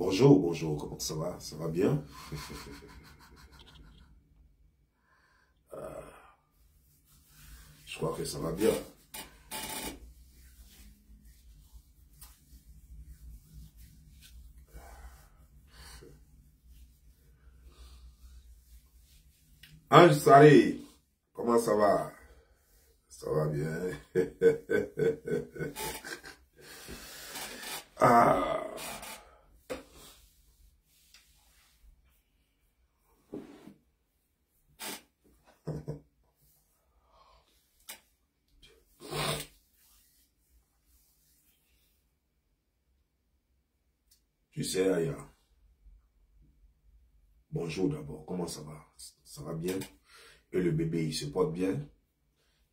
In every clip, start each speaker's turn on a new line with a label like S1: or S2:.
S1: Bonjour, bonjour, comment ça va? Ça va bien? Je crois que ça va bien. Ange Saré, comment ça va? Ça va bien. Ah, tu sais, Aya, bonjour d'abord, comment ça va? Ça va bien? Et le bébé, il se porte bien?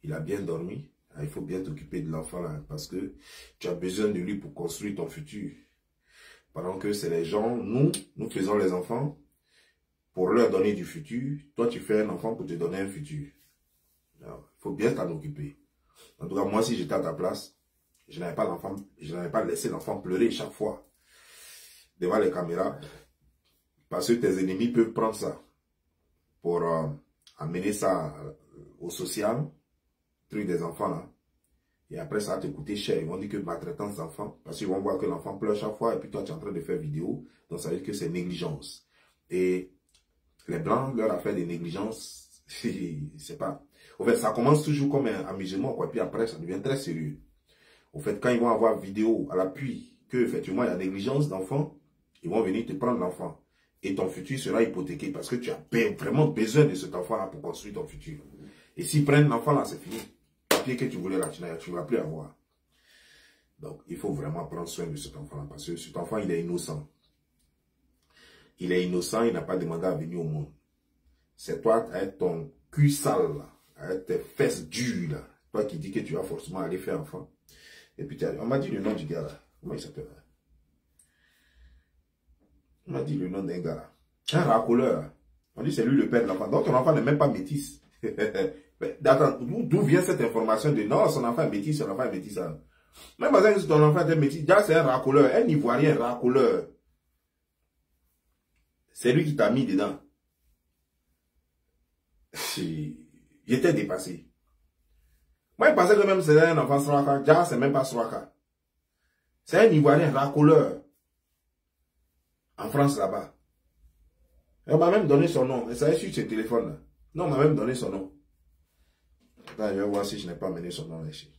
S1: Il a bien dormi? Ah, il faut bien t'occuper de l'enfant là, parce que tu as besoin de lui pour construire ton futur. Pendant que c'est les gens, nous faisons les enfants pour leur donner du futur. Toi, tu fais un enfant pour te donner un futur. Il faut bien t'en occuper. En tout cas, moi, si j'étais à ta place, je n'avais pas laissé l'enfant pleurer chaque fois devant les caméras. Parce que tes ennemis peuvent prendre ça pour amener ça au social, truc des enfants là. Et après, ça va te coûter cher. Ils vont dire que maltraitance d'enfants, parce qu'ils vont voir que l'enfant pleure chaque fois et puis toi, tu es en train de faire vidéo. Donc, ça veut dire que c'est négligence. Et les Blancs, leur affaire de négligence, c'est pas... Au fait, ça commence toujours comme un amusement, quoi. Puis après, ça devient très sérieux. Au fait, quand ils vont avoir vidéo à l'appui que, effectivement, il y a négligence d'enfants, ils vont venir te prendre l'enfant. Et ton futur sera hypothéqué parce que tu as vraiment besoin de cet enfant-là pour construire ton futur. Et s'ils prennent l'enfant là, c'est fini. Le papier que tu voulais là, tu ne vas plus avoir. Donc, il faut vraiment prendre soin de cet enfant-là parce que cet enfant, il est innocent. Il est innocent, il n'a pas demandé à venir au monde. C'est toi, avec ton cul sale, là, avec tes fesses dures, là, toi qui dis que tu vas forcément aller faire enfant. Et puis, on m'a dit le nom du gars, là. Comment il s'appelle? On m'a dit le nom d'un gars, là. Un racoleur. On dit c'est lui le père de l'enfant. Donc, ton enfant n'est même pas métis. D'où vient cette information de non, son enfant est métis, son enfant est métis, ça. Même parce que ton enfant est métis, déjà c'est un racoleur, un Ivoirien racoleur. C'est lui qui t'a mis dedans. J'étais dépassé. Moi, je pensais que même c'était un enfant Sraka. Déjà, c'est même pas Sraka. C'est un Ivoirien racoleur. En France, là-bas. On m'a même donné son nom. Et ça est sur ce téléphone-là. Non, on m'a même donné son nom. Attends, je vais voir si je n'ai pas amené son nom ici.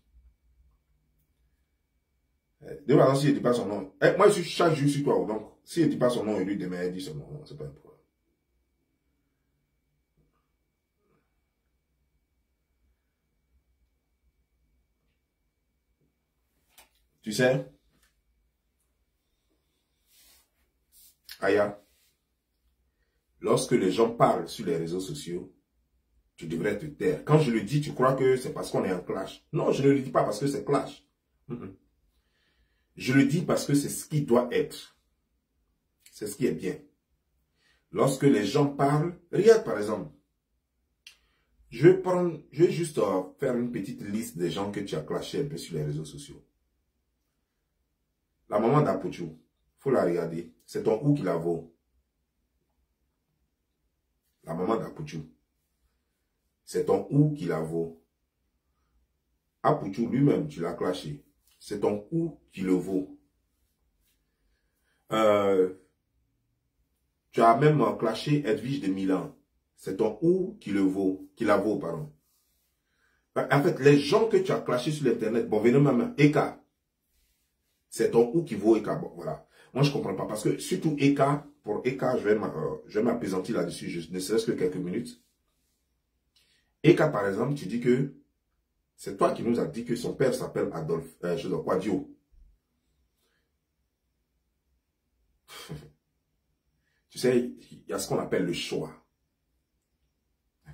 S1: De toute façon, si je ne dis pas son nom. Moi, je suis chaque jour sur toi. Donc, si je ne dis pas son nom, et lui, demain, il dit son nom. C'est pas un problème. Tu sais, Aya, lorsque les gens parlent sur les réseaux sociaux, tu devrais te taire. Quand je le dis, tu crois que c'est parce qu'on est en clash. Non, je ne le dis pas parce que c'est clash. Je le dis parce que c'est ce qui doit être. C'est ce qui est bien. Lorsque les gens parlent, regarde par exemple, je vais juste faire une petite liste des gens que tu as clashé un peu sur les réseaux sociaux. La maman d'Apuchou, il faut la regarder. C'est ton ou qui la vaut. La maman d'Apuchou. C'est ton ou qui la vaut. Apuchou lui-même, tu l'as clashé. C'est ton ou qui le vaut. Tu as même clashé Edwige de Milan. C'est ton ou qui le vaut, qui la vaut, pardon. En fait, les gens que tu as clashés sur l'internet, bon, venez même, Eka. C'est ton ou qui vaut Eka. Bon, voilà. Moi, je ne comprends pas. Parce que surtout Eka, pour Eka, je vais m'apaisantir là-dessus, ne serait-ce que quelques minutes. Eka, par exemple, tu dis que c'est toi qui nous as dit que son père s'appelle Adolphe, Quadio. Tu sais, il y a ce qu'on appelle le choix.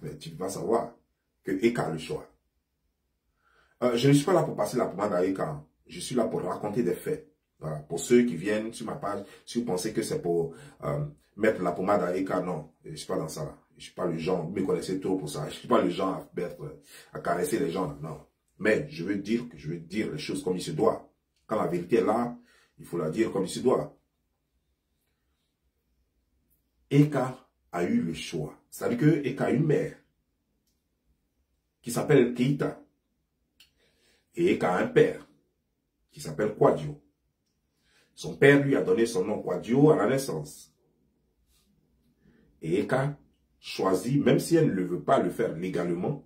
S1: Mais tu vas savoir que Eka a le choix. Je ne suis pas là pour passer la pommade à Eka. Je suis là pour raconter des faits. Voilà. Pour ceux qui viennent sur ma page, si vous pensez que c'est pour mettre la pommade à Eka, non. Je ne suis pas dans ça. Là. Je ne suis pas le genre, vous me connaissez trop pour ça. Je ne suis pas le genre à caresser les gens. Là. Non. Mais je veux dire les choses comme il se doit. Quand la vérité est là, il faut la dire comme il se doit. Eka a eu le choix. C'est-à-dire que Eka a une mère qui s'appelle Keita. Et Eka a un père qui s'appelle Kwadio. Son père lui a donné son nom Kwadio à la naissance. Et Eka choisit, même si elle ne veut pas le faire légalement,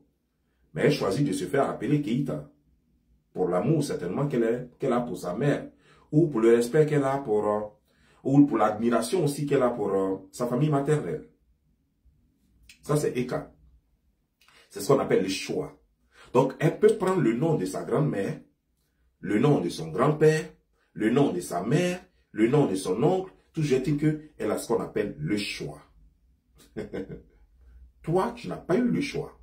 S1: mais elle choisit de se faire appeler Keita. Pour l'amour certainement qu'elle a pour sa mère. Ou pour le respect qu'elle a pour... ou pour l'admiration aussi qu'elle a pour sa famille maternelle. Ça c'est Eka. C'est ce qu'on appelle le choix. Donc elle peut prendre le nom de sa grand-mère, le nom de son grand-père, le nom de sa mère, le nom de son oncle, toujours est-il qu'elle a ce qu'on appelle le choix. Toi, tu n'as pas eu le choix.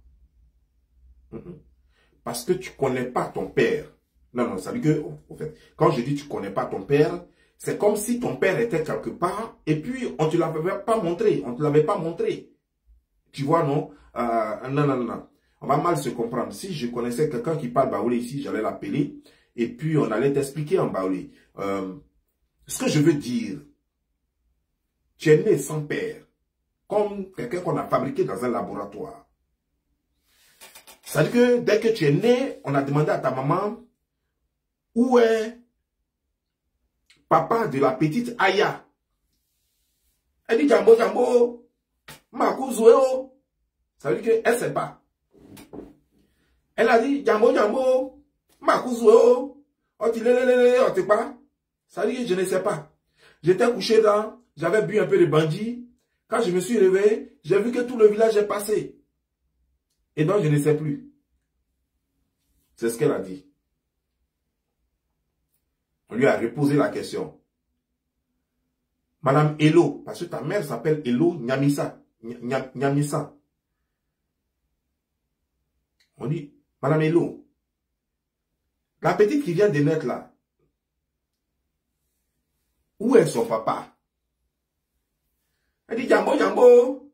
S1: Parce que tu ne connais pas ton père. Non, ça veut dire que, en fait, quand je dis tu ne connais pas ton père, c'est comme si ton père était quelque part et puis on ne te l'avait pas montré. On ne te l'avait pas montré. Tu vois, non? Non. On va mal se comprendre. Si je connaissais quelqu'un qui parle baoulé ici, j'allais l'appeler et puis on allait t'expliquer en baoulé. Ce que je veux dire, tu es né sans père, comme quelqu'un qu'on a fabriqué dans un laboratoire. C'est-à-dire que dès que tu es né, on a demandé à ta maman où est papa de la petite Aya. Elle dit Jambo, Jambo, Makouzouéo. Ça veut dire qu'elle ne sait pas. Elle a dit Jambo, Jambo, Makouzouéo. Otilelelele, otipa. Ça veut dire que je ne sais pas. J'étais couché là, j'avais bu un peu de bandit. Quand je me suis réveillé, j'ai vu que tout le village est passé. Et donc, je ne sais plus. C'est ce qu'elle a dit. On lui a reposé la question. Madame Elo, parce que ta mère s'appelle Elo Nyamisa. Nyamisa. On dit, Madame Elo, la petite qui vient de naître là, où est son papa? Elle dit, Jambo, Jambo,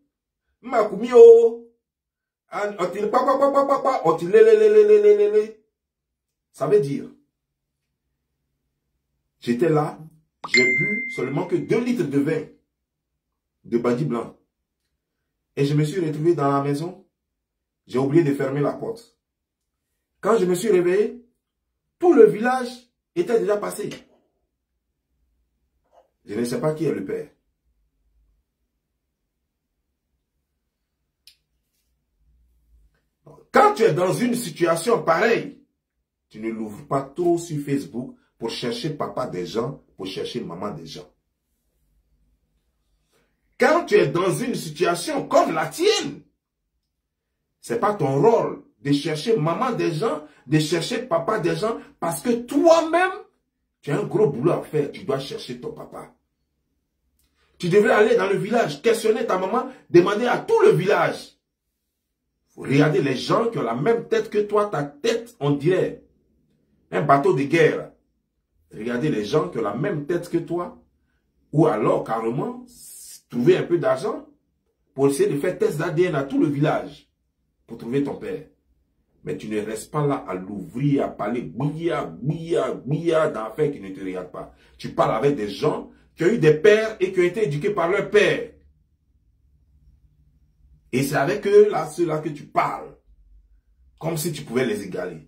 S1: Makumio. Ça veut dire, j'étais là, j'ai bu seulement que 2 litres de vin de bandit blanc. Et je me suis retrouvé dans la maison, j'ai oublié de fermer la porte. Quand je me suis réveillé, tout le village était déjà passé. Je ne sais pas qui est le père. Quand tu es dans une situation pareille, tu ne l'ouvres pas trop sur Facebook pour chercher papa des gens, pour chercher maman des gens. Quand tu es dans une situation comme la tienne, ce n'est pas ton rôle de chercher maman des gens, de chercher papa des gens, parce que toi-même, tu as un gros boulot à faire, tu dois chercher ton papa. Tu devrais aller dans le village, questionner ta maman, demander à tout le village. Regardez les gens qui ont la même tête que toi, ta tête, on dirait un bateau de guerre. Regardez les gens qui ont la même tête que toi, ou alors carrément, trouver un peu d'argent pour essayer de faire test d'ADN à tout le village, pour trouver ton père. Mais tu ne restes pas là à l'ouvrir, à parler bouilla d'affaires qui ne te regardent pas. Tu parles avec des gens qui ont eu des pères et qui ont été éduqués par leur père. Et c'est avec eux, là, ceux-là que tu parles. Comme si tu pouvais les égaler.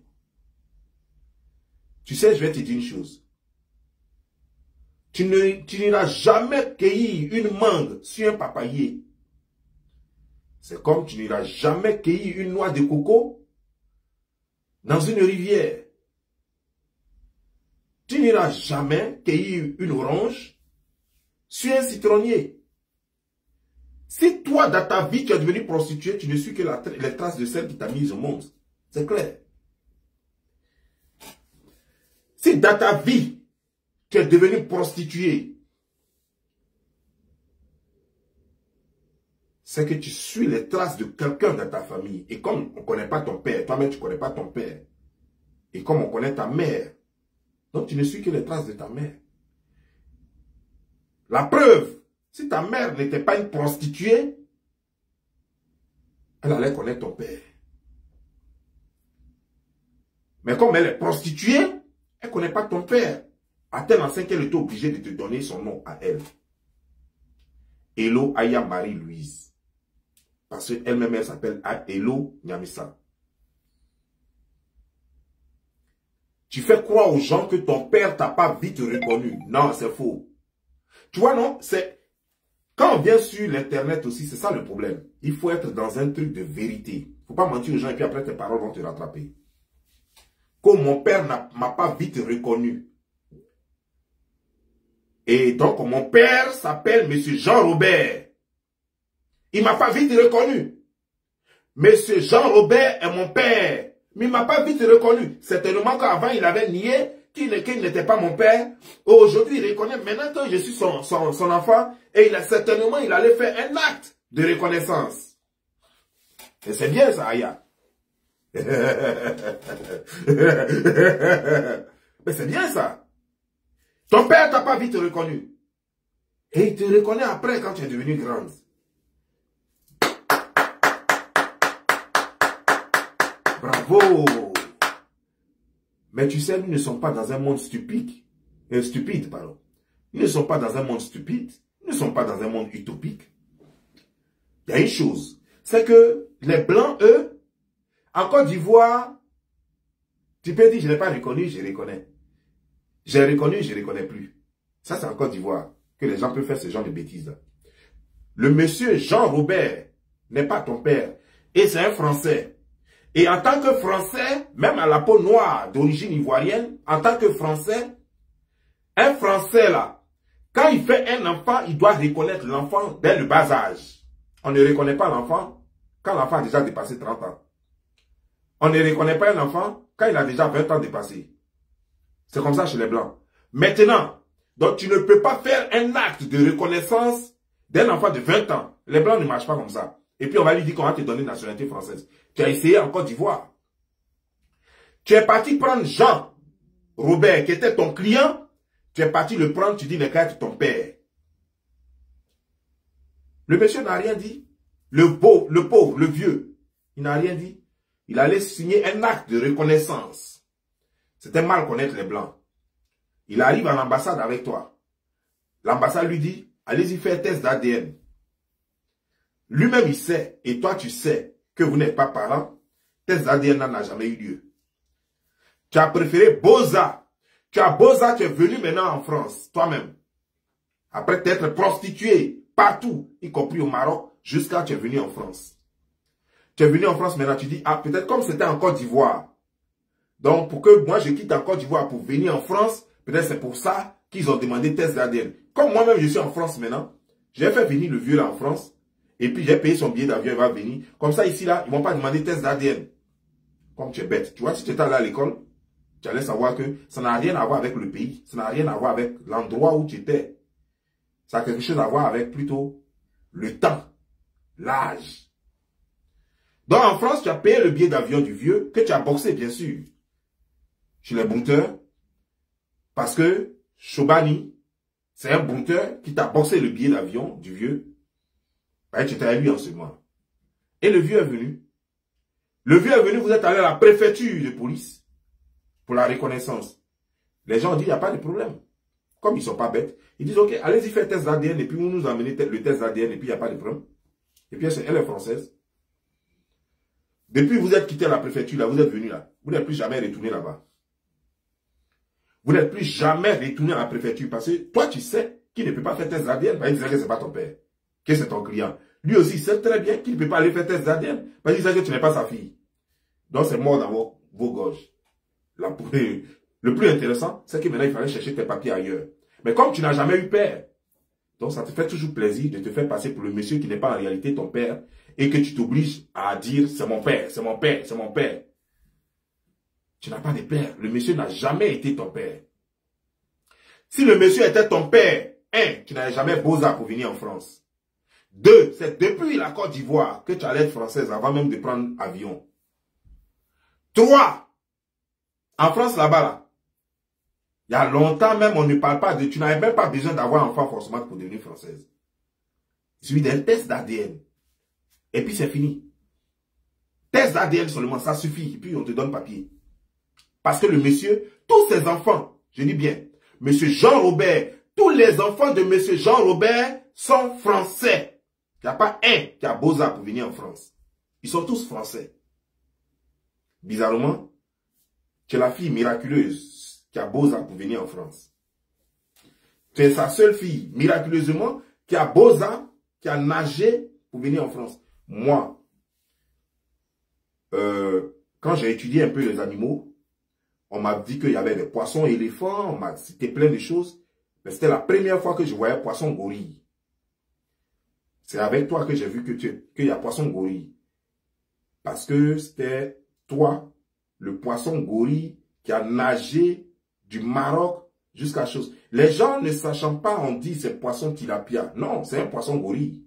S1: Tu sais, je vais te dire une chose. Tu n'iras jamais cueillir une mangue sur un papayer. C'est comme tu n'iras jamais cueillir une noix de coco dans une rivière. Tu n'iras jamais cueillir une orange sur un citronnier. Si toi, dans ta vie, tu es devenu prostituée, tu ne suis que les traces de celle qui t'a mise au monde. C'est clair. Si dans ta vie, tu es devenu prostituée, c'est que tu suis les traces de quelqu'un dans ta famille. Et comme on ne connaît pas ton père, toi-même tu ne connais pas ton père. Et comme on connaît ta mère, donc tu ne suis que les traces de ta mère. La preuve, si ta mère n'était pas une prostituée, elle allait connaître ton père. Mais comme elle est prostituée, elle ne connaît pas ton père. À tel enseigne qu'elle était obligée de te donner son nom à elle. Hello Aya Marie-Louise. Parce qu'elle-même, elle s'appelle Hello Nyamissa. Tu fais croire aux gens que ton père t'a pas vite reconnu. Non, c'est faux. Tu vois, non, c'est... Quand on vient sur l'internet aussi, c'est ça le problème. Il faut être dans un truc de vérité. Il ne faut pas mentir aux gens et puis après tes paroles vont te rattraper. Comme mon père m'a pas vite reconnu. Et donc, mon père s'appelle M. Jean-Robert. Il m'a pas vite reconnu. M. Jean-Robert est mon père. Mais il m'a pas vite reconnu. Certainement qu'avant, il avait nié qu'il n'était pas mon père. Aujourd'hui, il reconnaît. Maintenant que je suis son enfant, et certainement, il allait faire un acte de reconnaissance. Et c'est bien ça, Aya. Mais c'est bien ça. Ton père t'a pas vite reconnu. Et il te reconnaît après quand tu es devenu grande. Bravo. Mais tu sais, nous ne sommes pas dans un monde stupide. Pardon. Nous ne sommes pas dans un monde stupide. Nous ne sommes pas dans un monde utopique. Il y a une chose. C'est que les Blancs, eux, en Côte d'Ivoire, tu peux dire, je n'ai pas reconnu, je reconnais. J'ai reconnu, je ne reconnais plus. Ça, c'est en Côte d'Ivoire que les gens peuvent faire ce genre de bêtises-là. Le monsieur Jean-Robert n'est pas ton père. Et c'est un Français. Et en tant que Français, même à la peau noire d'origine ivoirienne, en tant que Français, un Français là, quand il fait un enfant, il doit reconnaître l'enfant dès le bas âge. On ne reconnaît pas l'enfant quand l'enfant a déjà dépassé 30 ans. On ne reconnaît pas un enfant quand il a déjà 20 ans dépassé. C'est comme ça chez les Blancs. Maintenant, donc tu ne peux pas faire un acte de reconnaissance d'un enfant de 20 ans. Les Blancs ne marchent pas comme ça. Et puis on va lui dire qu'on va te donner une nationalité française. Tu as essayé en Côte d'Ivoire. Tu es parti prendre Jean Robert, qui était ton client. Tu es parti le prendre, tu dis n'est qu'à être ton père. Le monsieur n'a rien dit. Le pauvre, le vieux, il n'a rien dit. Il allait signer un acte de reconnaissance. C'était mal connaître les Blancs. Il arrive à l'ambassade avec toi. L'ambassade lui dit, allez-y faire test d'ADN. Lui-même, il sait, et toi, tu sais que vous n'êtes pas parents. Test d'ADN n'a jamais eu lieu. Tu as préféré Boza. Tu as Boza, tu es venu maintenant en France, toi-même. Après t'être prostitué partout, y compris au Maroc, jusqu'à tu es venu en France. Tu es venu en France maintenant, tu dis, ah, peut-être comme c'était en Côte d'Ivoire. Donc, pour que moi, je quitte en Côte d'Ivoire pour venir en France, peut-être c'est pour ça qu'ils ont demandé test d'ADN. Comme moi-même, je suis en France maintenant, j'ai fait venir le vieux là en France, et puis j'ai payé son billet d'avion, il va venir. Comme ça, ici, là, ils ne vont pas demander test d'ADN. Comme tu es bête. Tu vois, si tu étais allé à l'école, tu allais savoir que ça n'a rien à voir avec le pays. Ça n'a rien à voir avec l'endroit où tu étais. Ça a quelque chose à voir avec plutôt le temps, l'âge. Donc en France, tu as payé le billet d'avion du vieux, que tu as boxé, bien sûr, chez les brouteurs. Parce que Chobani, c'est un brouteur qui t'a boxé le billet d'avion du vieux. Ben, tu étais à lui en ce moment. Et le vieux est venu. Le vieux est venu, vous êtes allé à la préfecture de police pour la reconnaissance. Les gens ont dit, il n'y a pas de problème. Comme ils ne sont pas bêtes, ils disent, ok, allez-y faire test d'ADN et puis vous nous emmenez le test d'ADN et puis il n'y a pas de problème. Et puis elle est française. Depuis que vous êtes quitté la préfecture, là, vous êtes venu là. Vous n'êtes plus jamais retourné là-bas. Vous n'êtes plus jamais retourné à la préfecture parce que toi, tu sais qu'il ne peut pas faire test d'ADN. Il disait que ce n'est pas ton père, que c'est ton client. Lui aussi, il sait très bien qu'il ne peut pas aller faire test d'ADN parce qu'il sait que tu n'es pas sa fille. Donc, c'est mort dans vos gorges. Le plus intéressant, c'est que maintenant, il fallait chercher tes papiers ailleurs. Mais comme tu n'as jamais eu père, donc ça te fait toujours plaisir de te faire passer pour le monsieur qui n'est pas en réalité ton père et que tu t'obliges à dire c'est mon père, c'est mon père, c'est mon père. Tu n'as pas de père. Le monsieur n'a jamais été ton père. Si le monsieur était ton père, 1, tu n'avais jamais Boza pour venir en France. 2, c'est depuis la Côte d'Ivoire que tu allais être française avant même de prendre avion. 3, en France là-bas, là, il y a longtemps même, on ne parle pas de... Tu n'avais même pas besoin d'avoir un enfant forcément pour devenir française. Il suffit d'un test d'ADN. Et puis c'est fini. Test d'ADN seulement, ça suffit. Et puis on te donne papier. Parce que le monsieur, tous ses enfants, je dis bien, monsieur Jean-Robert, tous les enfants de monsieur Jean-Robert sont français. Il n'y a pas un qui a Beaux-Arts pour venir en France. Ils sont tous français. Bizarrement, tu es la fille miraculeuse qui a Beaux-Arts pour venir en France. Tu es sa seule fille, miraculeusement, qui a Beaux-Arts, qui a nagé pour venir en France. Moi, quand j'ai étudié un peu les animaux, on m'a dit qu'il y avait des poissons éléphants, on m'a cité plein de choses. Mais c'était la première fois que je voyais poisson gorille. C'est avec toi que j'ai vu qu'il y a poisson gorille. Parce que c'était toi, le poisson gorille, qui a nagé du Maroc jusqu'à chose. Les gens ne sachant pas, on dit c'est poisson tilapia. Non, c'est un poisson gorille.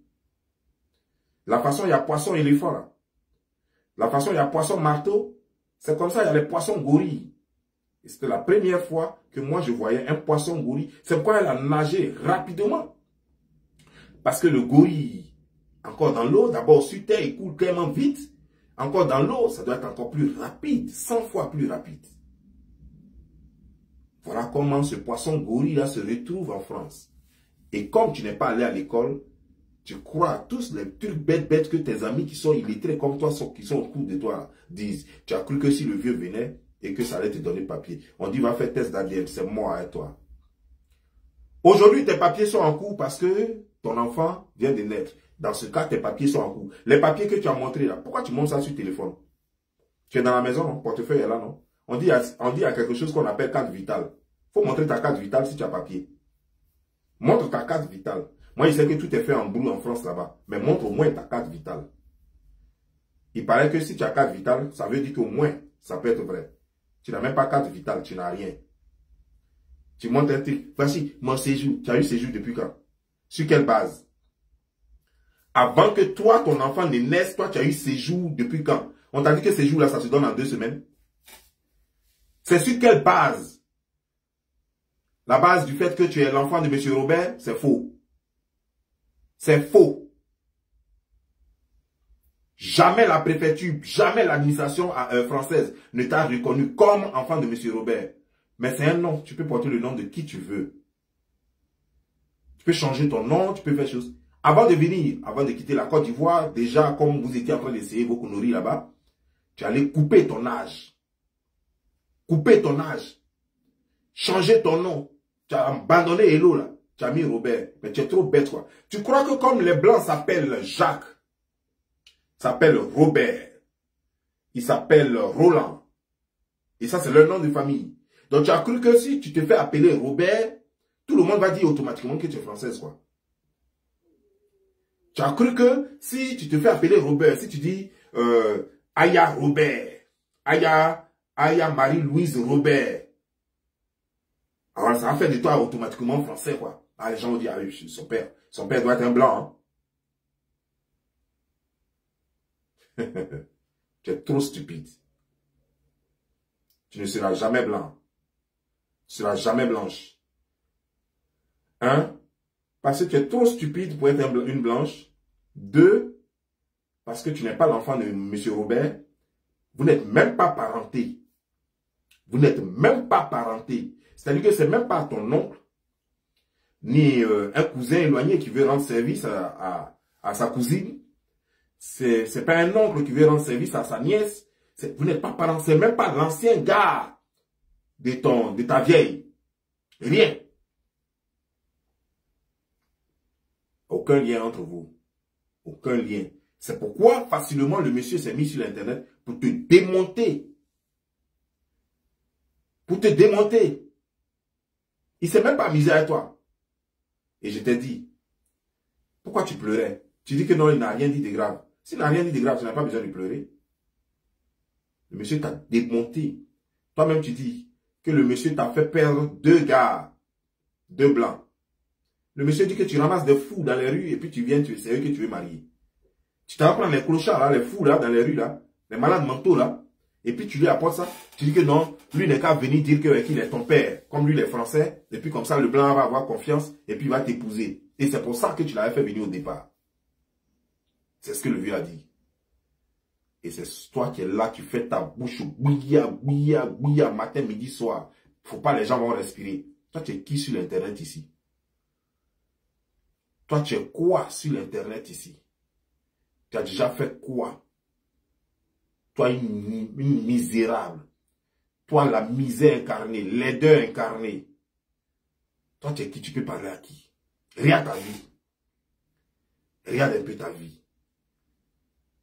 S1: La façon, il y a poisson éléphant là. La façon, il y a poisson marteau. C'est comme ça, il y a les poissons gorilles. Et c'était la première fois que moi, je voyais un poisson gorille. C'est pourquoi elle a nagé rapidement. Parce que le gorille, encore dans l'eau, d'abord sur terre, il coule tellement vite. Encore dans l'eau, ça doit être encore plus rapide, 100 fois plus rapide. Voilà comment ce poisson gorille-là se retrouve en France. Et comme tu n'es pas allé à l'école, tu crois à tous les trucs bêtes que tes amis qui sont illettrés comme toi, qui sont autour de toi, disent. Tu as cru que si le vieux venait et que ça allait te donner papier. On dit, va faire test d'ADN, c'est moi et toi. Aujourd'hui, tes papiers sont en cours parce que ton enfant vient de naître. Dans ce cas, tes papiers sont en cours. Les papiers que tu as montrés là, pourquoi tu montres ça sur le téléphone? Tu es dans la maison, non? Portefeuille est là, non? On dit à quelque chose qu'on appelle carte vitale. Il faut montrer ta carte vitale si tu as papier. Montre ta carte vitale. Moi, je sais que tout est fait en boulot en France là-bas. Mais montre au moins ta carte vitale. Il paraît que si tu as carte vitale, ça veut dire qu'au moins, ça peut être vrai. Tu n'as même pas carte vitale, tu n'as rien. Tu montres un truc. Voici mon séjour. Tu as eu séjour depuis quand? Sur quelle base? Avant que toi, ton enfant ne naisse, toi, tu as eu séjour depuis quand? On t'a dit que séjour là, ça se donne en 2 semaines. C'est sur quelle base? La base du fait que tu es l'enfant de M. Robert, c'est faux. C'est faux. Jamais la préfecture, jamais l'administration française ne t'a reconnu comme enfant de M. Robert. Mais c'est un nom. Tu peux porter le nom de qui tu veux. Tu peux changer ton nom, tu peux faire chose. Avant de venir, avant de quitter la Côte d'Ivoire, déjà, comme vous étiez en train d'essayer vos conneries là-bas, tu allais couper ton âge. Couper ton âge. Changer ton nom. Tu as abandonné Hello là. Tu as mis Robert. Mais tu es trop bête quoi. Tu crois que comme les Blancs s'appellent Jacques, s'appellent Robert, il s'appelle Roland. Et ça c'est leur nom de famille. Donc tu as cru que si tu te fais appeler Robert, tout le monde va dire automatiquement que tu es française quoi. Tu as cru que si tu te fais appeler Robert, si tu dis Aya Robert, Aya Marie-Louise Robert, alors ça va faire de toi automatiquement français quoi. Ah, les gens vont dire, ah, son père doit être un blanc. Hein? Tu es trop stupide. Tu ne seras jamais blanc. Tu ne seras jamais blanche. Un, parce que tu es trop stupide pour être une blanche. 2, parce que tu n'es pas l'enfant de M. Robert. Vous n'êtes même pas parenté. Vous n'êtes même pas parenté. C'est-à-dire que ce n'est même pas ton oncle, ni un cousin éloigné qui veut rendre service à sa cousine. C'est pas un oncle qui veut rendre service à sa nièce. Vous n'êtes pas parents. C'est même pas l'ancien gars de ta vieille. Rien. Aucun lien entre vous. Aucun lien. C'est pourquoi facilement le monsieur s'est mis sur l'internet pour te démonter. Pour te démonter. Il ne s'est même pas amusé avec toi. Et je t'ai dit, pourquoi tu pleurais? Tu dis que non, il n'a rien dit de grave. S'il n'a rien dit de grave, tu n'as pas besoin de pleurer. Le monsieur t'a démonté. Toi-même, tu dis que le monsieur t'a fait perdre 2 gars, 2 blancs. Le monsieur dit que tu ramasses des fous dans les rues et puis tu viens, c'est eux que tu veux marier. Tu t'en prends les clochards, là, les fous là, dans les rues, là, les malades mentaux là, et puis tu lui apportes ça. Tu dis que non, lui n'est qu'à venir dire qu'il est ton père, comme lui il est français, et puis comme ça le blanc va avoir confiance et puis il va t'épouser. Et c'est pour ça que tu l'avais fait venir au départ. C'est ce que le vieux a dit. Et c'est toi qui es là, tu fais ta bouche bouillia, matin, midi, soir. Faut pas, les gens vont respirer. Toi, tu es qui sur l'internet ici? Toi, tu es quoi sur l'internet ici? Tu as déjà fait quoi? Toi, une misérable. Toi, la misère incarnée, laideur incarnée. Toi, tu es qui? Tu peux parler à qui? Regarde ta vie. Regarde un peu ta vie.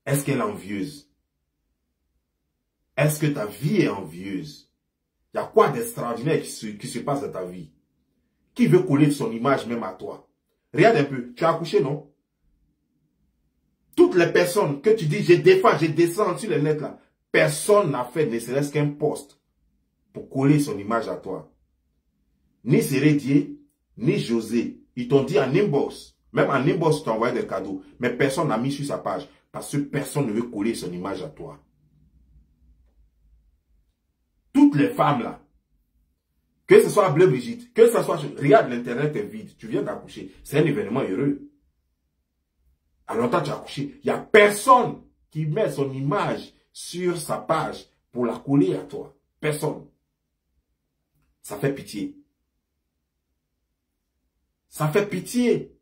S1: Est-ce qu'elle est envieuse? Est-ce que ta vie est envieuse? Il y a quoi d'extraordinaire qui se passe dans ta vie? Qui veut coller son image même à toi? Regarde un peu. Tu as accouché, non? Toutes les personnes que tu dis, je défends, je descends sur le net là, personne n'a fait ne serait-ce qu'un post pour coller son image à toi. Ni Sérédier, ni José. Ils t'ont dit en inbox. Même en inbox, tu t'as envoyé des cadeaux. Mais personne n'a mis sur sa page. Parce que personne ne veut coller son image à toi. Toutes les femmes là, que ce soit Bleu Brigitte, que ce soit... Regarde, l'internet est vide. Tu viens d'accoucher. C'est un événement heureux. À longtemps, tu as accouché. Il n'y a personne qui met son image sur sa page pour la coller à toi. Personne. Ça fait pitié. Ça fait pitié.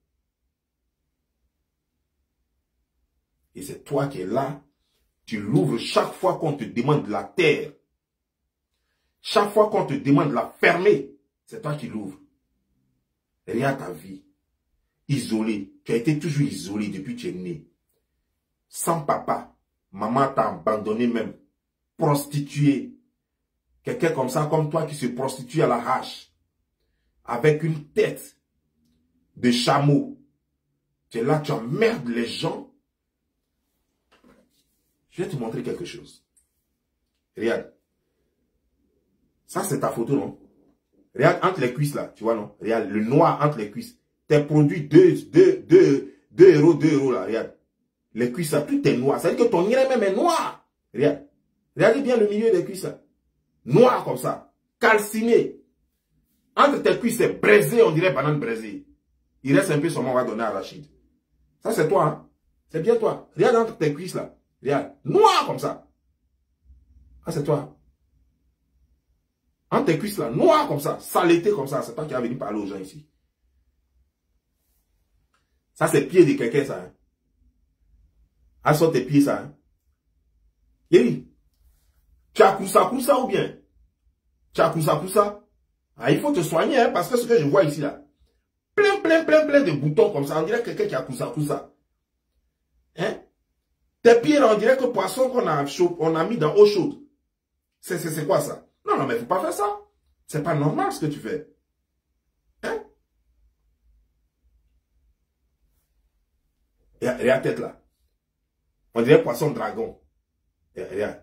S1: Et c'est toi qui es là. Tu l'ouvres chaque fois qu'on te demande de la terre. Chaque fois qu'on te demande de la fermer, c'est toi qui l'ouvres. Regarde ta vie. Isolé. Tu as été toujours isolé depuis que tu es né. Sans papa. Maman t'a abandonné même. Prostitué. Quelqu'un comme ça, comme toi, qui se prostitue à la hache. Avec une tête de chameau. Tu es là, tu emmerdes les gens. Je vais te montrer quelque chose. Regarde. Ça, c'est ta photo, non? Regarde, entre les cuisses, là. Tu vois, non? Regarde, le noir entre les cuisses. Tes produits 2 euros, là. Regarde. Les cuisses, là, tout est noir. Ça veut dire que ton irait même est noir. Regarde. Regardez bien le milieu des cuisses, là. Noir comme ça. Calciné. Entre tes cuisses, c'est braisé, on dirait banane braisée. Il reste un peu, seulement on va donner à Rachid. Ça, c'est toi, hein? C'est bien toi. Regarde entre tes cuisses, là. Regarde. Noir comme ça. Ah, c'est toi. Entre tes cuisses là, noir comme ça, saleté comme ça, c'est toi qui as venu parler aux gens ici. Ça, c'est pied de quelqu'un, ça. Hein? Ah, sur tes pieds, ça. Hein? Yéli, tu as coussa ou bien? Tu as coussa? Ah, il faut te soigner, hein, parce que ce que je vois ici, là, plein de boutons comme ça, on dirait quelqu'un qui a coussa. Hein? Tes pieds, là, on dirait que poisson qu'on a mis dans eau chaude. C'est quoi ça? Non, mais il ne faut pas faire ça. C'est pas normal ce que tu fais. Hein? Regarde la tête là. On dirait poisson dragon. Regarde.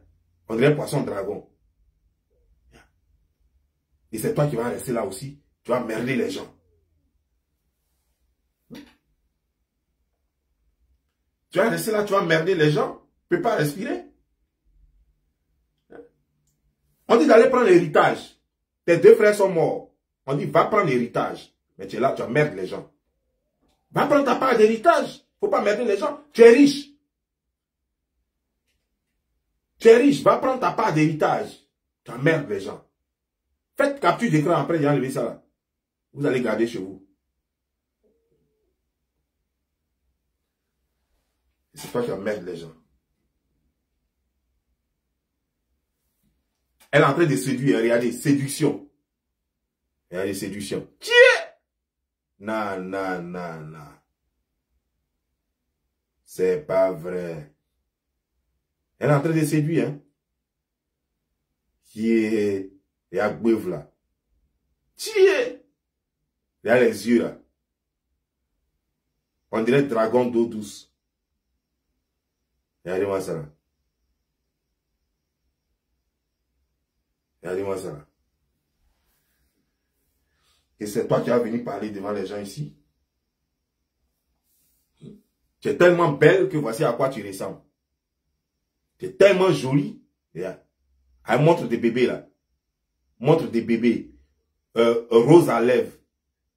S1: On dirait poisson dragon. Et c'est toi qui vas rester là aussi. Tu vas merder les gens. Tu vas rester là, tu vas merder les gens. Tu ne peux pas respirer. On dit d'aller prendre l'héritage. Tes 2 frères sont morts. On dit, va prendre l'héritage. Mais tu es là, tu emmerdes les gens. Va prendre ta part d'héritage. Il ne faut pas merder les gens. Tu es riche. Tu es riche, va prendre ta part d'héritage. Tu emmerdes les gens. Faites capture d'écran après, j'ai enlevé ça là. Vous allez garder chez vous. C'est toi qui emmerdes les gens. Elle est en train de séduire. Regardez, séduction. Regardez, séduction. Tiens! Non. C'est pas vrai. Elle est en train de séduire, hein. Tiens! Il y a Gbev là. Tiens! Il y a les yeux là. On dirait dragon d'eau douce. Regardez-moi ça là. Regardez-moi ça là. Et c'est toi qui as venu parler devant les gens ici. Tu es tellement belle que voici à quoi tu ressembles. Tu es tellement jolie. Regarde. Elle montre des bébés là. Montre des bébés. Rose à lèvres.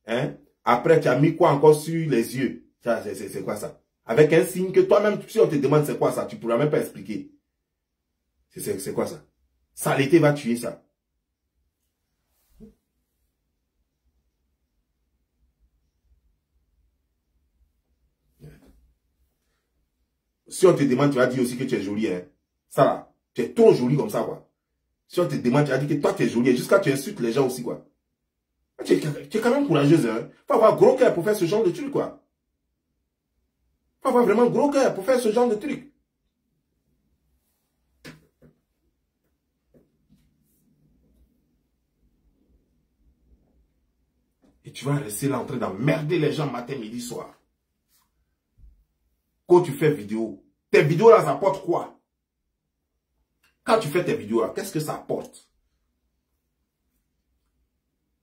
S1: Hein? Après, tu as mis quoi encore sur les yeux? C'est quoi ça? Avec un signe que toi-même, si on te demande c'est quoi ça, tu ne pourras même pas expliquer. C'est quoi ça? Saleté va tuer ça. Si on te demande, tu vas dire aussi que tu es jolie. Hein. Ça là, tu es trop jolie comme ça, quoi. Si on te demande, tu vas dire que toi, tu es jolie. Jusqu'à tu insultes les gens aussi, quoi. Tu es quand même courageuse, hein. Faut avoir gros cœur pour faire ce genre de truc, quoi. Faut avoir vraiment gros cœur pour faire ce genre de truc. Et tu vas rester là en train d'emmerder les gens matin, midi, soir. Quand tu fais vidéo, tes vidéos là, ça apporte quoi? Quand tu fais tes vidéos là, qu'est-ce que ça apporte?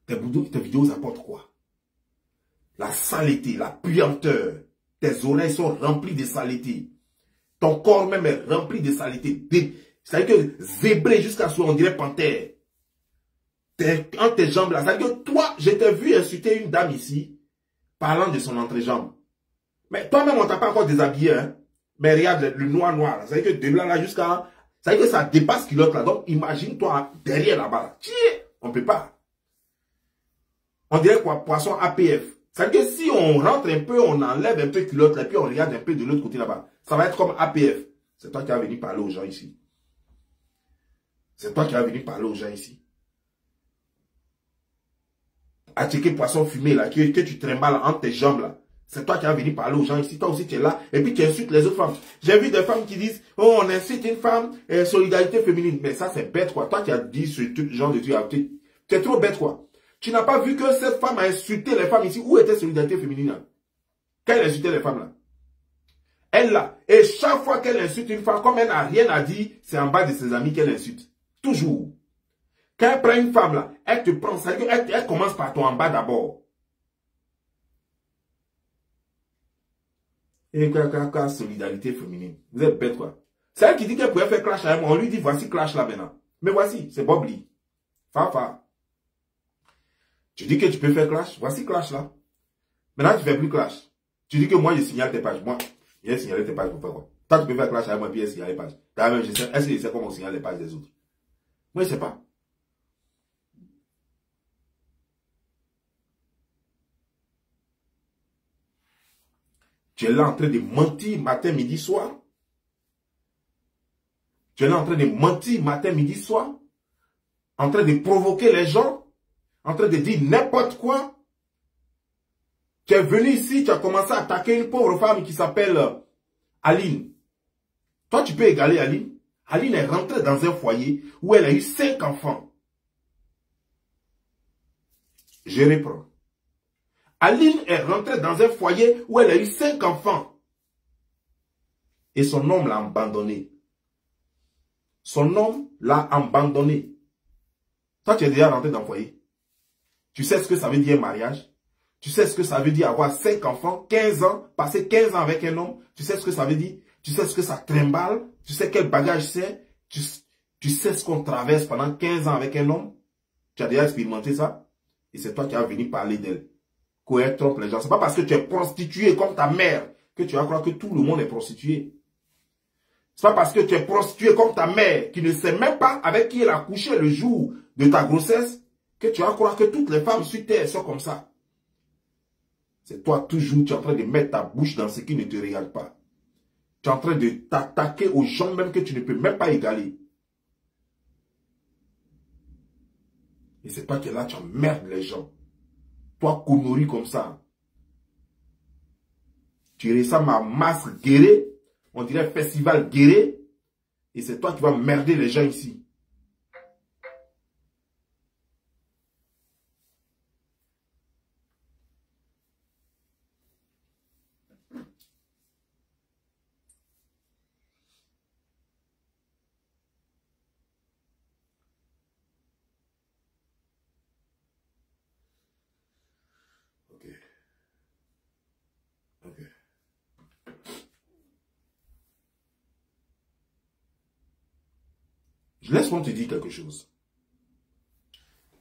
S1: Tes vidéos apportent quoi? La saleté, la puanteur. Tes oreilles sont remplies de saleté. Ton corps même est rempli de saleté. C'est-à-dire que zébré jusqu'à ce qu'on dirait panthère. Entre tes jambes là. C'est-à-dire que toi, je t'ai vu insulter une dame ici, parlant de son entrejambe. Mais toi-même, on t'a pas encore déshabillé. Hein? Mais regarde le noir. C'est-à-dire que de là jusqu'à... C'est-à-dire que ça dépasse culotte là. Donc imagine-toi derrière là-bas. On ne peut pas. On dirait quoi? Poisson APF. C'est-à-dire que si on rentre un peu, on enlève un peu culotte, et puis on regarde un peu de l'autre côté là-bas. Ça va être comme APF. C'est toi qui vas venir parler aux gens ici. C'est toi qui vas venir parler aux gens ici. À checker poisson fumé là, que tu trimbales entre tes jambes là. C'est toi qui vas venir parler aux gens ici. Toi aussi tu es là. Et puis tu insultes les autres femmes. J'ai vu des femmes qui disent, oh on insulte une femme, solidarité féminine. Mais ça c'est bête quoi. Toi qui as dit ce genre de truc, tu es trop bête quoi. Tu n'as pas vu que cette femme a insulté les femmes ici. Où était solidarité féminine là? Quand elle insultait les femmes là. Elle là. Et chaque fois qu'elle insulte une femme, comme elle n'a rien à dire, c'est en bas de ses amis qu'elle insulte. Toujours. Quand elle prend une femme là, elle te prend, ça veut dire elle commence par ton en bas d'abord. Et quoi, solidarité féminine. Vous êtes bête quoi. C'est elle qui dit qu'elle pouvait faire clash avec moi. On lui dit voici clash là maintenant. Mais voici, c'est Bob Lee. Fafa. Tu dis que tu peux faire clash. Voici clash là. Maintenant tu fais plus clash. Tu dis que moi je signale tes pages. Moi, j'ai signalé tes pages pour faire quoi? Toi tu peux faire clash avec moi et puis elle signale les pages. Est-ce que je sais comment on signale les pages des autres? Moi je sais pas. Tu es là en train de mentir matin, midi, soir. Tu es là en train de mentir matin, midi, soir. En train de provoquer les gens. En train de dire n'importe quoi. Tu es venu ici, tu as commencé à attaquer une pauvre femme qui s'appelle Aline. Toi, tu peux égaler Aline. Aline est rentrée dans un foyer où elle a eu 5 enfants. Je reprends. Aline est rentrée dans un foyer où elle a eu 5 enfants. Et son homme l'a abandonné. Son homme l'a abandonné. Toi, tu es déjà rentré dans le foyer. Tu sais ce que ça veut dire mariage? Tu sais ce que ça veut dire avoir 5 enfants, 15 ans, passer 15 ans avec un homme? Tu sais ce que ça veut dire? Tu sais ce que ça trimballe? Tu sais quel bagage c'est? Tu sais ce qu'on traverse pendant 15 ans avec un homme? Tu as déjà expérimenté ça? Et c'est toi qui as venu parler d'elle. Qu'elle trompe les gens. C'est pas parce que tu es prostituée comme ta mère que tu vas croire que tout le monde est prostitué. C'est pas parce que tu es prostituée comme ta mère qui ne sait même pas avec qui elle a couché le jour de ta grossesse que tu vas croire que toutes les femmes sur terre sont comme ça. C'est toi toujours, tu es en train de mettre ta bouche dans ce qui ne te regarde pas. Tu es en train de t'attaquer aux gens même que tu ne peux même pas égaler. Et c'est toi qui es là, tu emmerdes les gens. Toi, connerie comme ça. Tu ressembles à Masse Guéré. On dirait Festival Guéré. Et c'est toi qui vas merder les gens ici. Ok. Laisse-moi te dire quelque chose.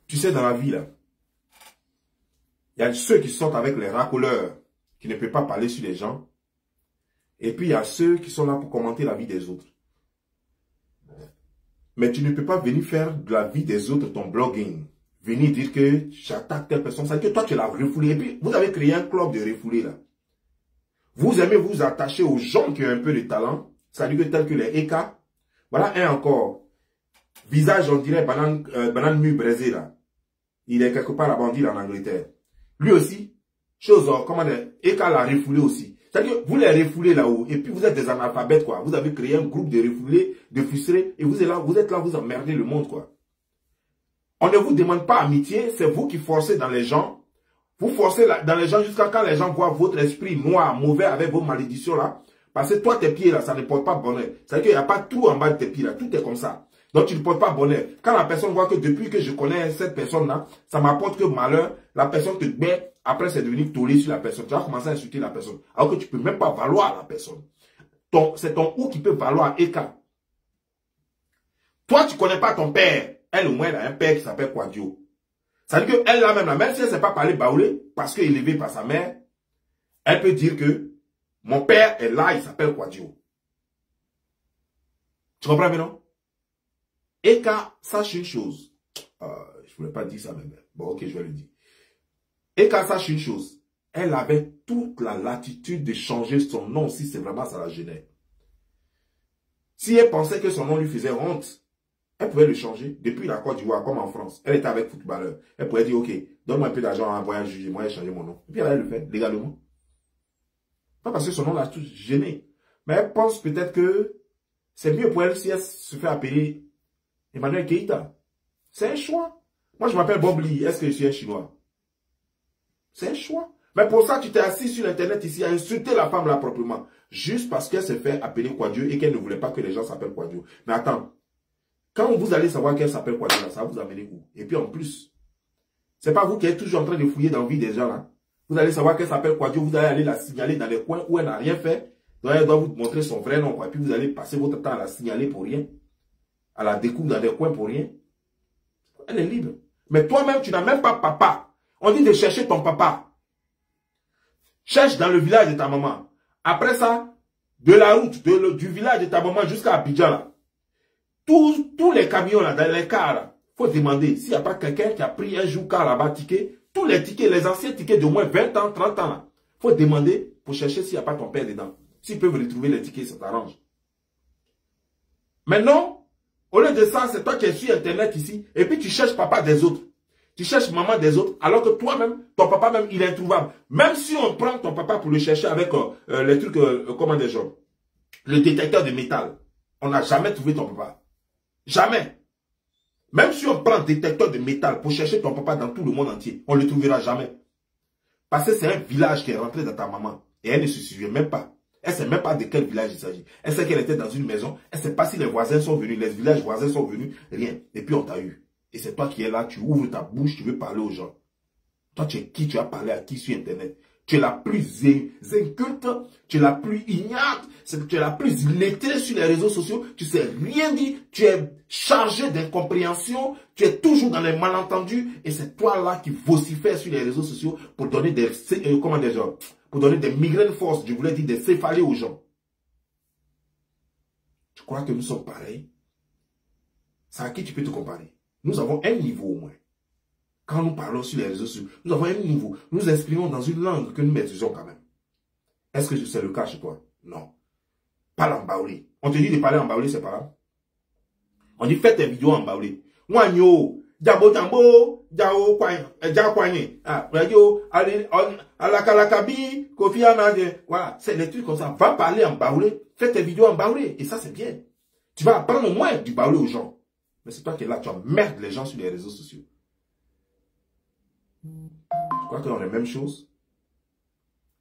S1: Tu sais, dans la vie, là, il y a ceux qui sortent avec les racoleurs, qui ne peuvent pas parler sur les gens. Et puis, il y a ceux qui sont là pour commenter la vie des autres. Mais tu ne peux pas venir faire de la vie des autres ton blogging. Venir dire que j'attaque telle personne. Ça veut dire que toi, tu l'as refoulé. Et puis, vous avez créé un club de refoulés, là. Vous aimez vous attacher aux gens qui ont un peu de talent, c'est-à-dire que tels que les Eka. Voilà un encore. Visage, on dirait banane mûre braisée là. Il est quelque part là-bas, on dit en Angleterre. Lui aussi, chose, comment dire, Eka l'a refoulé aussi. C'est-à-dire que vous les refoulez là-haut, et puis vous êtes des analphabètes, quoi. Vous avez créé un groupe de refoulés, de frustrés, et vous êtes là, vous emmerdez le monde, quoi. On ne vous demande pas amitié, c'est vous qui forcez dans les gens. Vous forcez dans les gens jusqu'à quand les gens voient votre esprit noir, mauvais, avec vos malédictions là. Parce que toi, tes pieds là, ça ne porte pas bonheur. C'est-à-dire qu'il n'y a pas tout en bas de tes pieds là, tout est comme ça. Donc tu ne portes pas bonheur. Quand la personne voit que depuis que je connais cette personne-là, ça m'apporte que malheur, la personne te met, après c'est devenu tollé sur la personne. Tu vas commencer à insulter la personne. Alors que tu ne peux même pas valoir la personne. C'est ton ou qui peut valoir Eka. Toi, tu ne connais pas ton père. Elle au moins, elle a un père qui s'appelle Kwadio. Ça veut dire qu'elle là même si elle ne sait pas parler baoulé, parce qu'elle est élevée par sa mère, elle peut dire que mon père est là, il s'appelle Kwadio. Tu comprends maintenant? Eka, sache une chose. Je ne voulais pas dire ça même. Bon, ok, je vais le dire. Eka, sache une chose. Elle avait toute la latitude de changer son nom si c'est vraiment ça la gênait. Si elle pensait que son nom lui faisait honte, elle pouvait le changer. Depuis la Côte d'Ivoire, comme en France, elle était avec footballeur. Elle pouvait dire, ok, donne-moi un peu d'argent à un voyage, moi, j'ai changé mon nom. Et puis elle allait le faire, légalement. Pas parce que son nom l'a tout gêné. Mais elle pense peut-être que c'est mieux pour elle si elle se fait appeler Emmanuel Keïta. C'est un choix. Moi, je m'appelle Bob Lee. Est-ce que je suis un Chinois? C'est un choix. Mais pour ça, tu t'es assis sur Internet ici à insulter la femme là proprement. Juste parce qu'elle s'est fait appeler Kwadio et qu'elle ne voulait pas que les gens s'appellent Kwadio. Mais attends. Quand vous allez savoir qu'elle s'appelle Kwadio là, ça va vous amener où? Et puis en plus, c'est pas vous qui êtes toujours en train de fouiller dans la vie des gens là. Vous allez savoir qu'elle s'appelle Kwadio, vous allez aller la signaler dans les coins où elle n'a rien fait. Donc elle doit vous montrer son vrai nom, quoi. Et puis vous allez passer votre temps à la signaler pour rien. À la découvrir dans des coins pour rien. Elle est libre. Mais toi-même, tu n'as même pas papa. On dit de chercher ton papa. Cherche dans le village de ta maman. Après ça, de la route, du village de ta maman jusqu'à Abidjan, là. Tous les camions, là, dans les cars, là, faut demander s'il n'y a pas quelqu'un qui a pris un jour car là-bas, ticket. Tous les tickets, les anciens tickets d'au moins 20 ans, 30 ans, là. Faut demander pour chercher s'il n'y a pas ton père dedans. S'ils peuvent retrouver les tickets, ça t'arrange. Maintenant, au lieu de ça, c'est toi qui es sur Internet ici, et puis tu cherches papa des autres. Tu cherches maman des autres, alors que toi-même, ton papa même, il est introuvable. Même si on prend ton papa pour le chercher avec les trucs, comment des gens, le détecteur de métal, on n'a jamais trouvé ton papa. Jamais. Même si on prend un détecteur de métal pour chercher ton papa dans tout le monde entier, on ne le trouvera jamais. Parce que c'est un village qui est rentré dans ta maman. Et elle ne se souvient même pas. Elle ne sait même pas de quel village il s'agit. Elle sait qu'elle était dans une maison. Elle ne sait pas si les voisins sont venus, les villages voisins sont venus. Rien. Et puis on t'a eu. Et c'est toi qui es là, tu ouvres ta bouche, tu veux parler aux gens. Toi, tu es qui? Tu as parlé à qui sur Internet? Tu es la plus inculte, tu es la plus ignare, tu es la plus illettrée sur les réseaux sociaux, tu sais rien dire, tu es chargé d'incompréhension, tu es toujours dans les malentendus, et c'est toi là qui vocifères sur les réseaux sociaux pour donner des, pour donner des migraines forces, je voulais dire des céphalées aux gens. Tu crois que nous sommes pareils? C'est à qui tu peux te comparer? Nous avons un niveau au moins. Quand nous parlons sur les réseaux sociaux, nous avons un niveau. Nous exprimons dans une langue que nous maîtrisons quand même. Est-ce que c'est le cas chez toi? Non. Parle en baoulé. On te dit de parler en baoulé, c'est pas là. On dit fais tes vidéos en baoulé. Wanyo, Djabo Djambo, Djao Kwanye, Radio, Alakalakabi, Kofi Anade. Voilà, c'est des trucs comme ça. Va parler en baoulé, fais tes vidéos en baoulé. Et ça, c'est bien. Tu vas apprendre au moins du baoulé aux gens. Mais c'est toi qui es là, tu emmerdes les gens sur les réseaux sociaux. Tu crois qu'on a la même chose?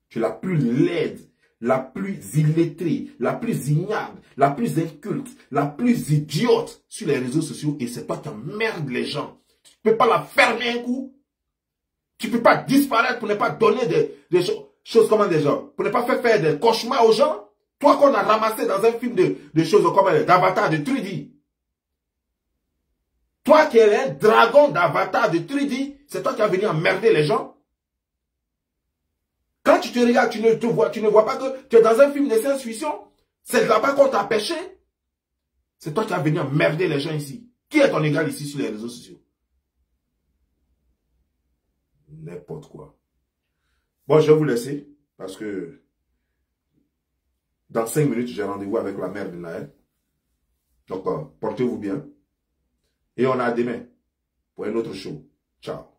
S1: Tu es la plus laide, la plus illettrée, la plus ignoble, la plus inculte, la plus idiote sur les réseaux sociaux et c'est toi qui emmerdes les gens. Tu ne peux pas la fermer un coup. Tu ne peux pas disparaître pour ne pas donner des choses comme des gens, pour ne pas faire des cauchemars aux gens. Toi qu'on a ramassé dans un film de choses comme d'Avatar de 3D. Toi qui es un dragon d'Avatar de 3D, c'est toi qui as venu emmerder les gens. Quand tu te regardes, tu ne vois pas que tu es dans un film de science-fiction. C'est là-bas qu'on t'a pêché. C'est toi qui as venu emmerder les gens ici. Qui est ton égal ici sur les réseaux sociaux? N'importe quoi. Bon, je vais vous laisser parce que Dans 5 minutes, j'ai rendez-vous avec la mère de Naël. Donc, portez-vous bien. Et on a demain pour un autre show. Ciao.